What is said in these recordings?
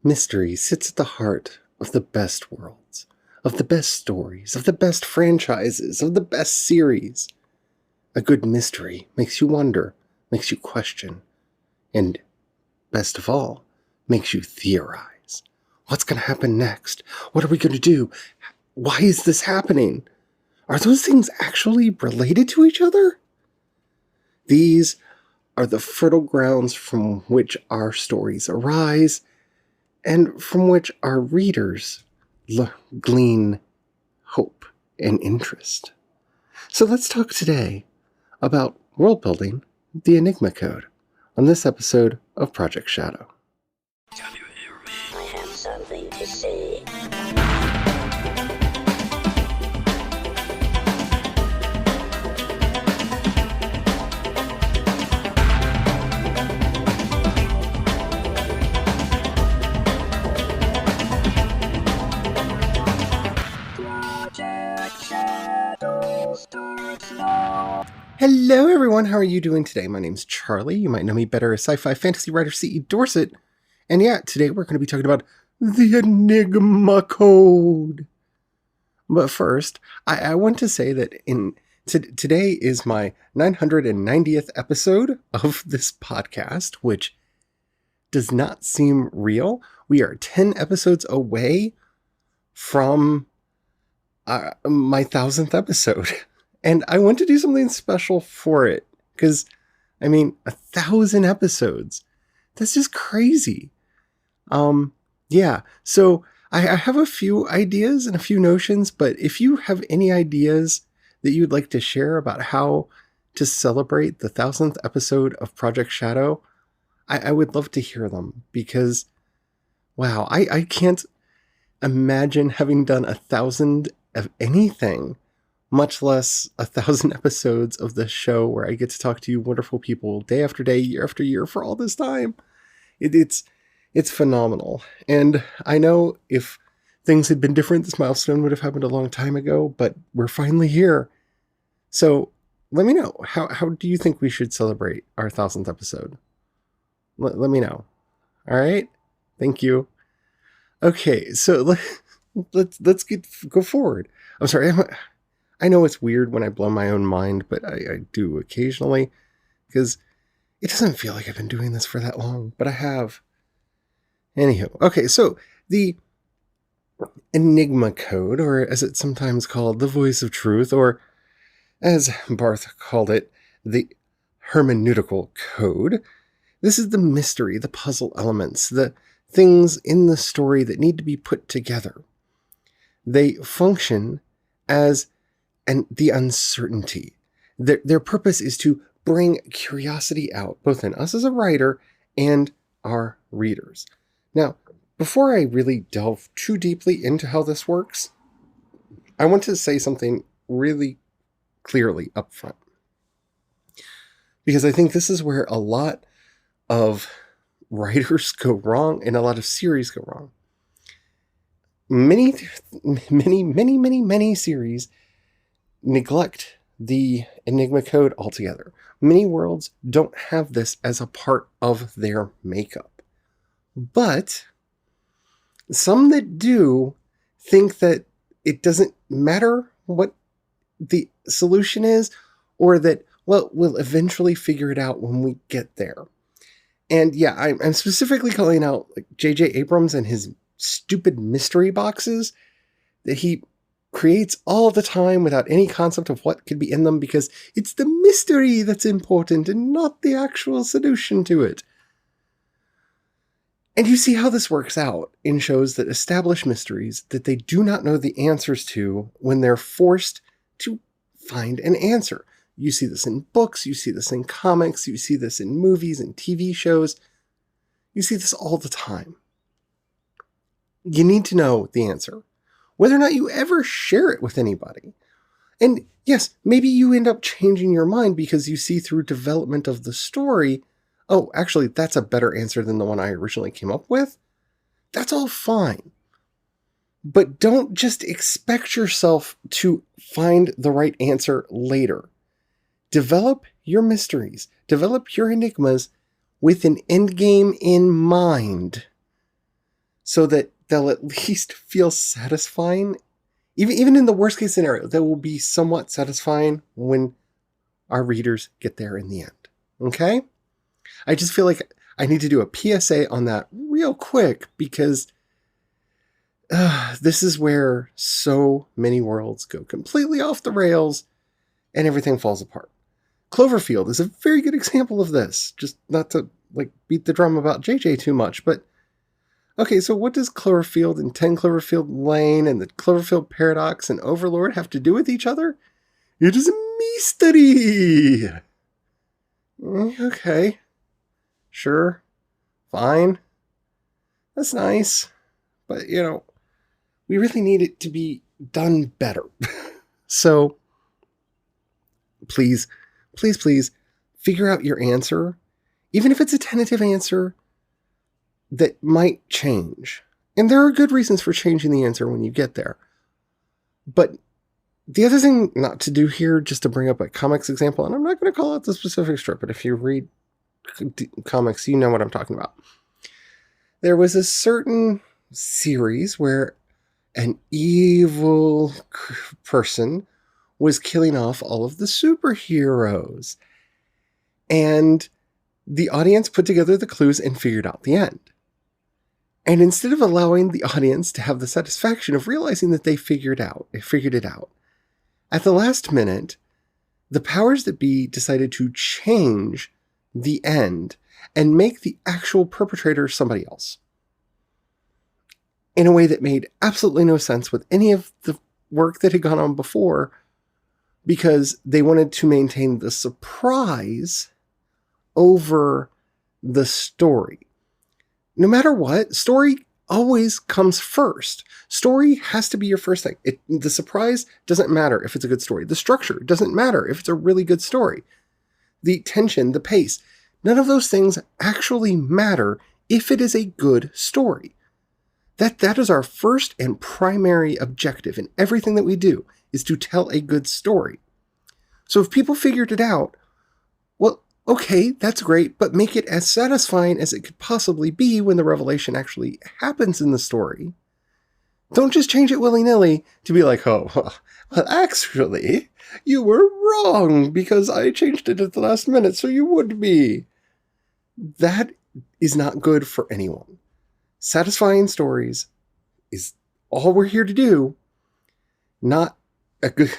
Mystery sits at the heart of the best worlds, of the best stories, of the best franchises, of the best series. A good mystery makes you wonder, makes you question, and, best of all, makes you theorize. What's going to happen next? What are we going to do? Why is this happening? Are those things actually related to each other? These are the fertile grounds from which our stories arise, and from which our readers glean hope and interest. So let's talk today about world building, the Enigma Code, on this episode of Project Shadow. Can you hear me? I have something to say. Hello everyone, how are you doing today? My name's Charlie. You might know me better as sci-fi fantasy writer C.E. Dorset. And yeah, today we're going to be talking about the Enigma Code. But first, I want to say that today is my 990th episode of this podcast, which does not seem real. We are 10 episodes away from my 1000th episode. And I want to do something special for it. Because, 1,000 episodes. That's just crazy. Yeah. So I have a few ideas and a few notions, but if you have any ideas that you'd like to share about how to celebrate the 1000th episode of Project Shadow, I would love to hear them. Because, wow, I can't imagine having done 1,000 of anything, much less 1,000 episodes of this show where I get to talk to you wonderful people day after day, year after year for all this time. It's phenomenal. And I know if things had been different, this milestone would have happened a long time ago, but we're finally here. So let me know. How do you think we should celebrate our 1000th episode? Let me know. All right. Thank you. Okay. So let's go forward. I'm sorry. I know it's weird when I blow my own mind, but I do occasionally, because it doesn't feel like I've been doing this for that long, but I have. Anywho, okay, so the Enigma Code, or as it's sometimes called, the Voice of Truth, or as Barth called it, the Hermeneutical Code. This is the mystery, the puzzle elements, the things in the story that need to be put together. They function as the uncertainty. Their purpose is to bring curiosity out, both in us as a writer and our readers. Now, before I really delve too deeply into how this works, I want to say something really clearly up front. Because I think this is where a lot of writers go wrong and a lot of series go wrong. Many series neglect the Enigma Code altogether. Many worlds don't have this as a part of their makeup. But some that do think that it doesn't matter what the solution is, or that, well, we'll eventually figure it out when we get there. And yeah, I'm specifically calling out like J.J. Abrams and his stupid mystery boxes that he creates all the time without any concept of what could be in them, because it's the mystery that's important and not the actual solution to it. And you see how this works out in shows that establish mysteries that they do not know the answers to when they're forced to find an answer. You see this in books, you see this in comics, you see this in movies and TV shows. You see this all the time. You need to know the answer, whether or not you ever share it with anybody. And yes, maybe you end up changing your mind because you see through development of the story, oh, actually, that's a better answer than the one I originally came up with. That's all fine. But don't just expect yourself to find the right answer later. Develop your mysteries, develop your enigmas with an endgame in mind. so that they'll at least feel satisfying. Even in the worst case scenario, they will be somewhat satisfying when our readers get there in the end. Okay? I just feel like I need to do a PSA on that real quick because this is where so many worlds go completely off the rails and everything falls apart. Cloverfield is a very good example of this. Just not to beat the drum about JJ too much, but okay, so what does Cloverfield and 10 Cloverfield Lane and the Cloverfield Paradox and Overlord have to do with each other? It is a mystery! Okay. Sure. Fine. That's nice. But, we really need it to be done better. So, please, figure out your answer. Even if it's a tentative answer that might change. And there are good reasons for changing the answer when you get there. But the other thing not to do here, just to bring up a comics example, and I'm not going to call out the specific strip, but if you read comics, you know what I'm talking about. There was a certain series where an evil person was killing off all of the superheroes. And the audience put together the clues and figured out the end. And instead of allowing the audience to have the satisfaction of realizing that they figured it out, at the last minute, the powers that be decided to change the end and make the actual perpetrator somebody else. In a way that made absolutely no sense with any of the work that had gone on before, because they wanted to maintain the surprise over the story. No matter what, story always comes first. Story has to be your first thing. The surprise doesn't matter if it's a good story. The structure doesn't matter if it's a really good story. The tension, the pace, none of those things actually matter if it is a good story. That is our first and primary objective in everything that we do, is to tell a good story. So if people figured it out, well, okay, that's great, but make it as satisfying as it could possibly be when the revelation actually happens in the story. Don't just change it willy-nilly to be like, oh, well, actually, you were wrong because I changed it at the last minute, so you would be. That is not good for anyone. Satisfying stories is all we're here to do. Not a good...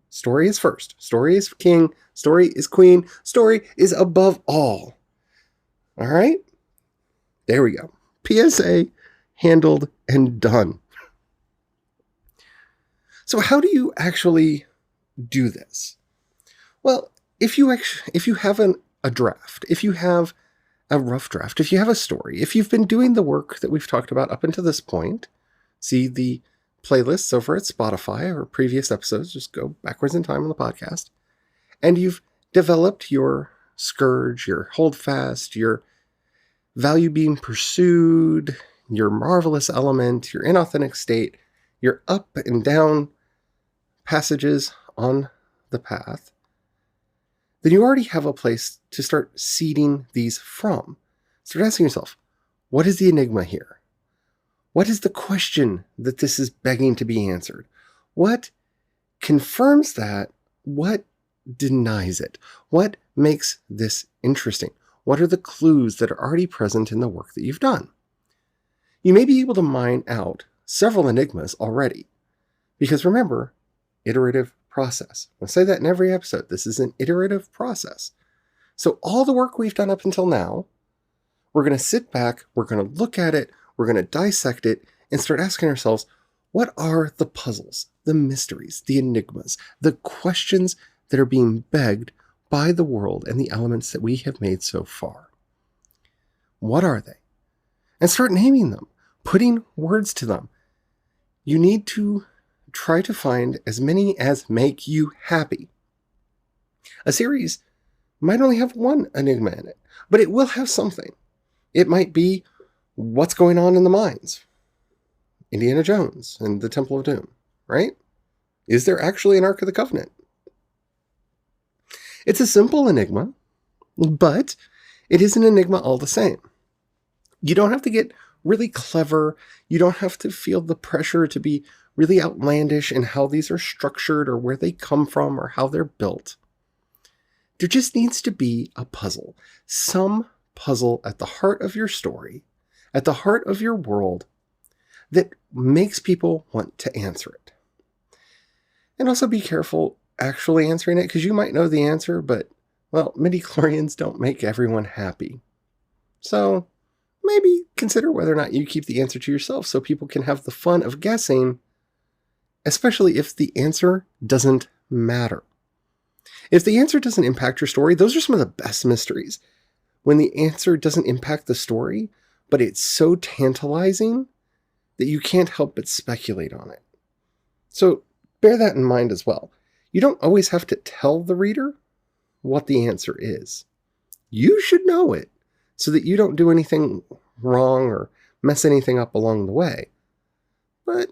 Story is first. Story is king. Story is queen. Story is above all. All right? There we go. PSA handled and done. So how do you actually do this? Well, if you have a draft, if you have a rough draft, if you have a story, if you've been doing the work that we've talked about up until this point, see the playlists over at Spotify or previous episodes, just go backwards in time on the podcast, and you've developed your scourge, your holdfast, your value being pursued, your marvelous element, your inauthentic state, your up and down passages on the path, then you already have a place to start seeding these from. Start asking yourself, what is the enigma here? What is the question that this is begging to be answered? What confirms that? What denies it? What makes this interesting? What are the clues that are already present in the work that you've done? You may be able to mine out several enigmas already. Because remember, iterative process. I say that in every episode. This is an iterative process. So all the work we've done up until now, we're going to sit back, we're going to look at it, we're going to dissect it, and start asking ourselves, what are the puzzles, the mysteries, the enigmas, the questions that are being begged by the world and the elements that we have made so far? What are they? And start naming them, putting words to them. You need to try to find as many as make you happy. A series might only have one enigma in it, but it will have something. It might be what's going on in the mines. Indiana Jones and the Temple of Doom, right? Is there actually an Ark of the Covenant? It's a simple enigma, but it is an enigma all the same. You don't have to get really clever. You don't have to feel the pressure to be really outlandish in how these are structured or where they come from or how they're built. There just needs to be a puzzle, some puzzle at the heart of your story, at the heart of your world, that makes people want to answer it. And also be careful actually answering it, because you might know the answer, but, well, midi-chlorians don't make everyone happy. So maybe consider whether or not you keep the answer to yourself so people can have the fun of guessing, especially if the answer doesn't matter. If the answer doesn't impact your story, those are some of the best mysteries. When the answer doesn't impact the story, but it's so tantalizing that you can't help but speculate on it. So bear that in mind as well. You don't always have to tell the reader what the answer is. You should know it so that you don't do anything wrong or mess anything up along the way. But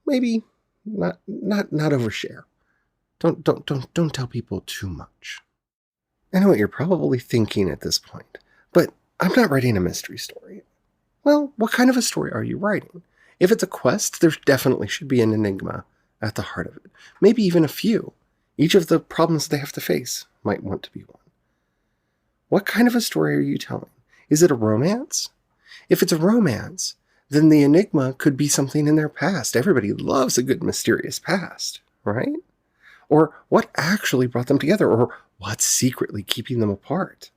maybe not overshare. Don't tell people too much. I know what you're probably thinking at this point, but I'm not writing a mystery story. Well, what kind of a story are you writing? If it's a quest, there definitely should be an enigma at the heart of it. Maybe even a few. Each of the problems they have to face might want to be one. What kind of a story are you telling? Is it a romance? If it's a romance, then the enigma could be something in their past. Everybody loves a good mysterious past, right? Or what actually brought them together, or what's secretly keeping them apart.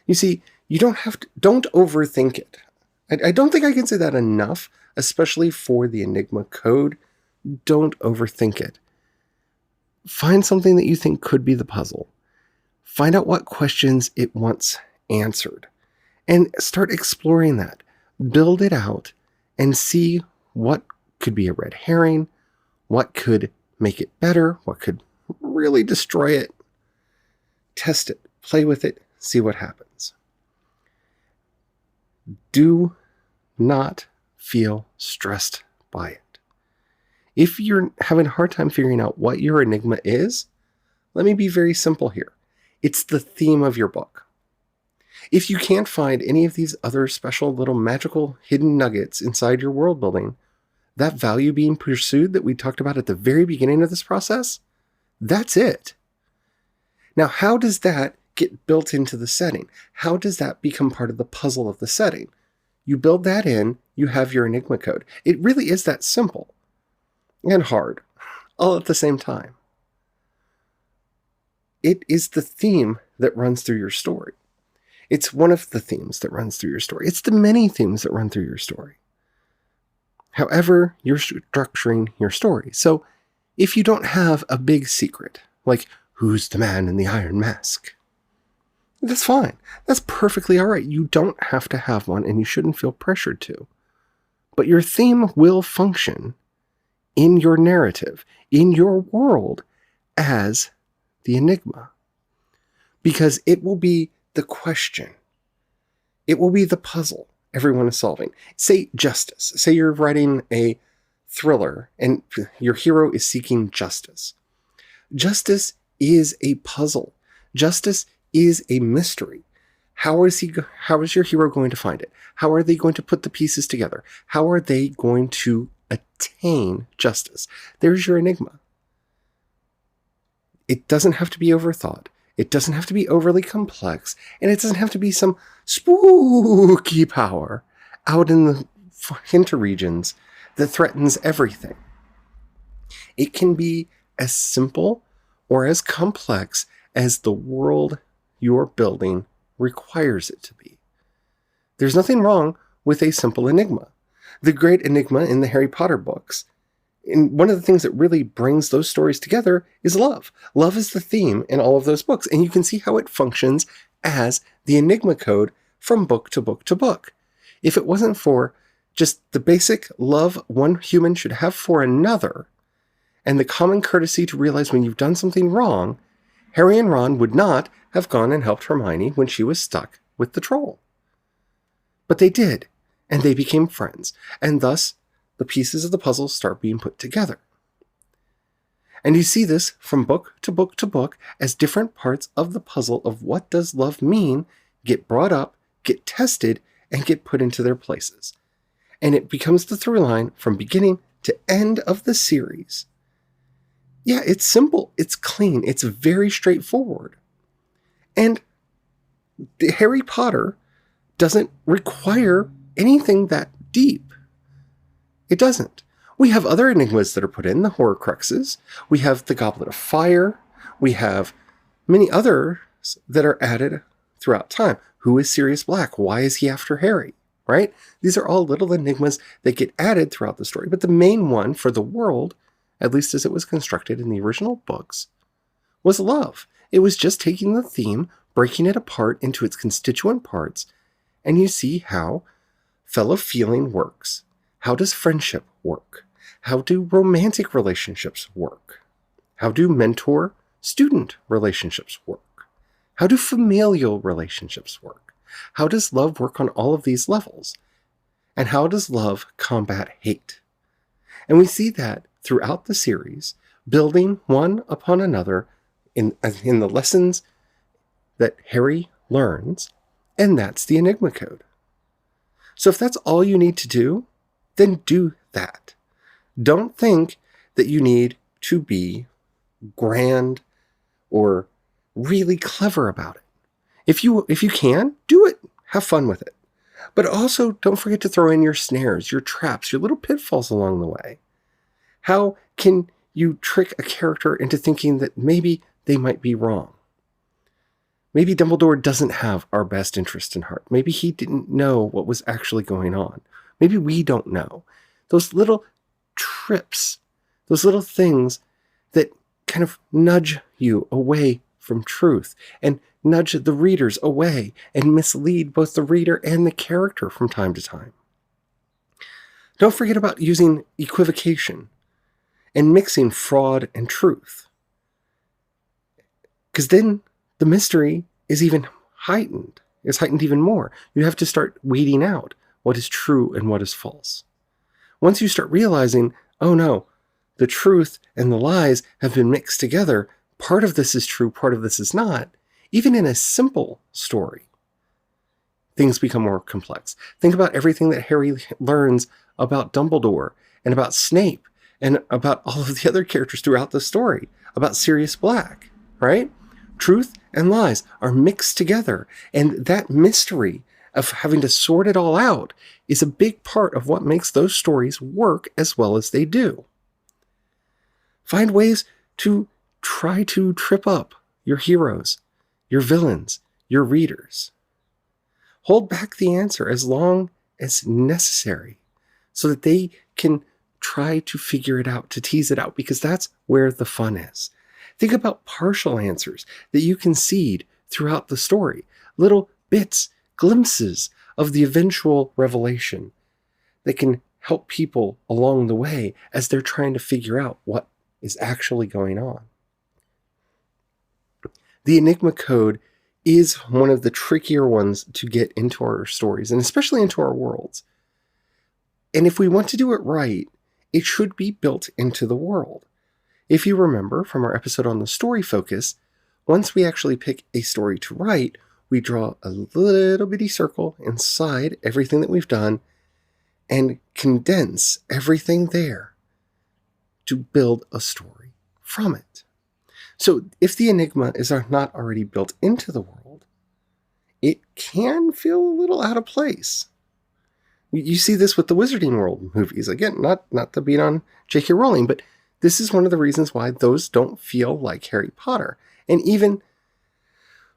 You see, you don't overthink it. I don't think I can say that enough, especially for the Enigma code. Don't overthink it. Find something that you think could be the puzzle. Find out what questions it wants answered, and start exploring that. Build it out and see what could be a red herring, what could make it better, what could really destroy it. Test it, play with it, see what happens. Do not feel stressed by it. If you're having a hard time figuring out what your enigma is, let me be very simple here. It's the theme of your book. If you can't find any of these other special little magical hidden nuggets inside your world building, that value being pursued that we talked about at the very beginning of this process, that's it. Now, how does that get built into the setting? How does that become part of the puzzle of the setting? You build that in, you have your Enigma code. It really is that simple and hard, all at the same time. It is the theme that runs through your story. It's one of the themes that runs through your story. It's the many themes that run through your story. However, you're structuring your story. So if you don't have a big secret, like who's the man in the iron mask, that's fine. That's perfectly all right. You don't have to have one, and you shouldn't feel pressured to. But your theme will function in your narrative, in your world, as the enigma. Because it will be the question. It will be the puzzle everyone is solving. Say justice. Say you're writing a thriller, and your hero is seeking justice. Justice is a puzzle. Justice is a mystery. How is your hero going to find it? How are they going to put the pieces together? How are they going to attain justice? There's your enigma. It doesn't have to be overthought. It doesn't have to be overly complex, and it doesn't have to be some spooky power out in the interregions that threatens everything. It can be as simple or as complex as the world you're building requires it to be. There's nothing wrong with a simple enigma. The great enigma in the Harry Potter books, and one of the things that really brings those stories together is love. Love is the theme in all of those books, and you can see how it functions as the Enigma code from book to book to book. If it wasn't for just the basic love one human should have for another, and the common courtesy to realize when you've done something wrong, Harry and Ron would not have gone and helped Hermione when she was stuck with the troll. But they did, and they became friends, and thus the pieces of the puzzle start being put together. And you see this from book to book to book as different parts of the puzzle of what does love mean get brought up, get tested, and get put into their places. And it becomes the through line from beginning to end of the series. Yeah, it's simple, it's clean, it's very straightforward. And Harry Potter doesn't require anything that deep. It doesn't. We have other enigmas that are put in, the Horcruxes. We have the Goblet of Fire. We have many others that are added throughout time. Who is Sirius Black? Why is he after Harry? Right? These are all little enigmas that get added throughout the story. But the main one for the world, at least as it was constructed in the original books, was love. It was just taking the theme, breaking it apart into its constituent parts, and you see how fellow feeling works. How does friendship work? How do romantic relationships work? How do mentor-student relationships work? How do familial relationships work? How does love work on all of these levels? And how does love combat hate? And we see that throughout the series, building one upon another in the lessons that Harry learns, and that's the Enigma Code. So if that's all you need to do, then do that. Don't think that you need to be grand or really clever about it. If you can, do it. Have fun with it. But also don't forget to throw in your snares, your traps, your little pitfalls along the way. How can you trick a character into thinking that maybe they might be wrong? Maybe Dumbledore doesn't have our best interest in heart. Maybe he didn't know what was actually going on. Maybe we don't know. Those little trips, those little things that kind of nudge you away from truth and nudge the readers away and mislead both the reader and the character from time to time. Don't forget about using equivocation and mixing fraud and truth. Because then the mystery is even heightened. It's heightened even more. You have to start weeding out what is true and what is false. Once you start realizing, oh no, the truth and the lies have been mixed together, part of this is true, part of this is not, even in a simple story, things become more complex. Think about everything that Harry learns about Dumbledore and about Snape and about all of the other characters throughout the story, about Sirius Black, right? Truth and lies are mixed together, and that mystery of having to sort it all out is a big part of what makes those stories work as well as they do. Find ways to try to trip up your heroes, your villains, your readers. Hold back the answer as long as necessary so that they can try to figure it out, to tease it out, because that's where the fun is. Think about partial answers that you concede throughout the story, little bits, glimpses of the eventual revelation that can help people along the way as they're trying to figure out what is actually going on. The Enigma Code is one of the trickier ones to get into our stories, and especially into our worlds. And if we want to do it right, it should be built into the world. If you remember from our episode on the story focus, once we actually pick a story to write, we draw a little bitty circle inside everything that we've done and condense everything there to build a story from it. So if the enigma is not already built into the world, it can feel a little out of place. You see this with the Wizarding World movies. Again, not to beat on J.K. Rowling, but this is one of the reasons why those don't feel like Harry Potter. And even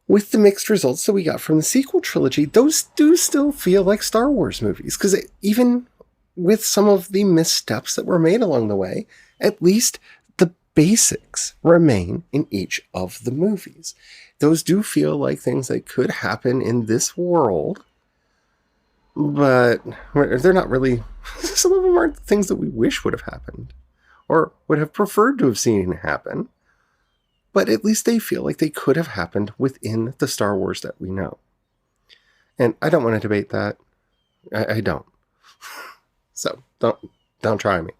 with the mixed results that we got from the sequel trilogy, those do still feel like Star Wars movies. Because even with some of the missteps that were made along the way, at least the basics remain in each of the movies. Those do feel like things that could happen in this world, but they're not really, some of them aren't things that we wish would have happened or would have preferred to have seen happen. But at least they feel like they could have happened within the Star Wars that we know. And I don't want to debate that. I don't. So don't try me.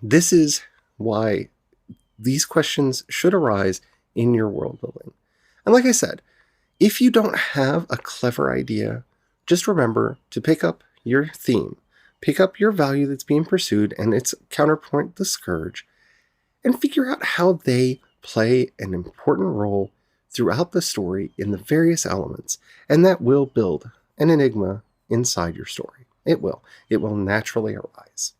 This is why these questions should arise in your world building. And like I said, if you don't have a clever idea, just remember to pick up your theme, pick up your value that's being pursued and its counterpoint, the scourge, and figure out how they play an important role throughout the story in the various elements, and that will build an enigma inside your story. It will. It will naturally arise.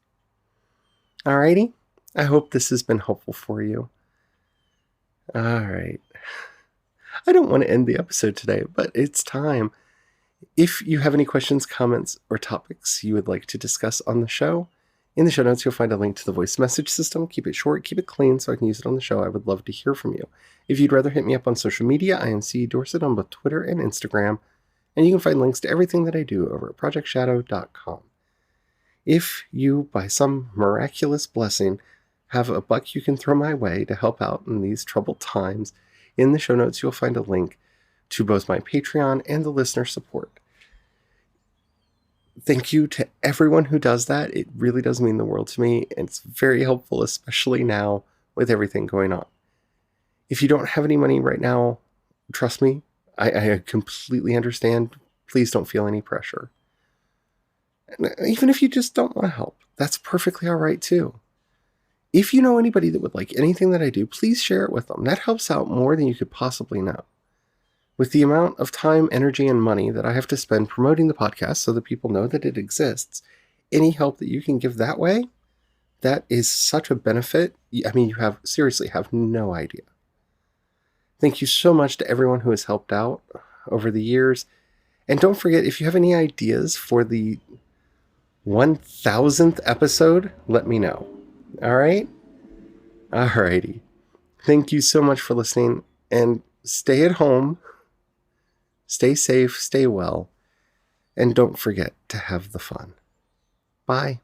Alrighty? I hope this has been helpful for you. Alright. I don't want to end the episode today, but it's time. If you have any questions, comments, or topics you would like to discuss on the show, in the show notes you'll find a link to the voice message system. Keep it short, keep it clean so I can use it on the show. I would love to hear from you. If you'd rather hit me up on social media, I am CE Dorset on both Twitter and Instagram, and you can find links to everything that I do over at projectshadow.com. If you, by some miraculous blessing, have a buck you can throw my way to help out in these troubled times, in the show notes you'll find a link to both my Patreon and the listener support. Thank you to everyone who does that. It really does mean the world to me, and it's very helpful, especially now with everything going on. If you don't have any money right now, trust me, I completely understand. Please don't feel any pressure. Even if you just don't want to help, that's perfectly all right too. If you know anybody that would like anything that I do, please share it with them. That helps out more than you could possibly know. With the amount of time, energy, and money that I have to spend promoting the podcast so that people know that it exists, any help that you can give that way, that is such a benefit. I mean, you seriously have no idea. Thank you so much to everyone who has helped out over the years. And don't forget, if you have any ideas for the 1000th episode, let me know. All right? Alrighty. Thank you so much for listening, and stay at home, stay safe, stay well, and don't forget to have the fun. Bye.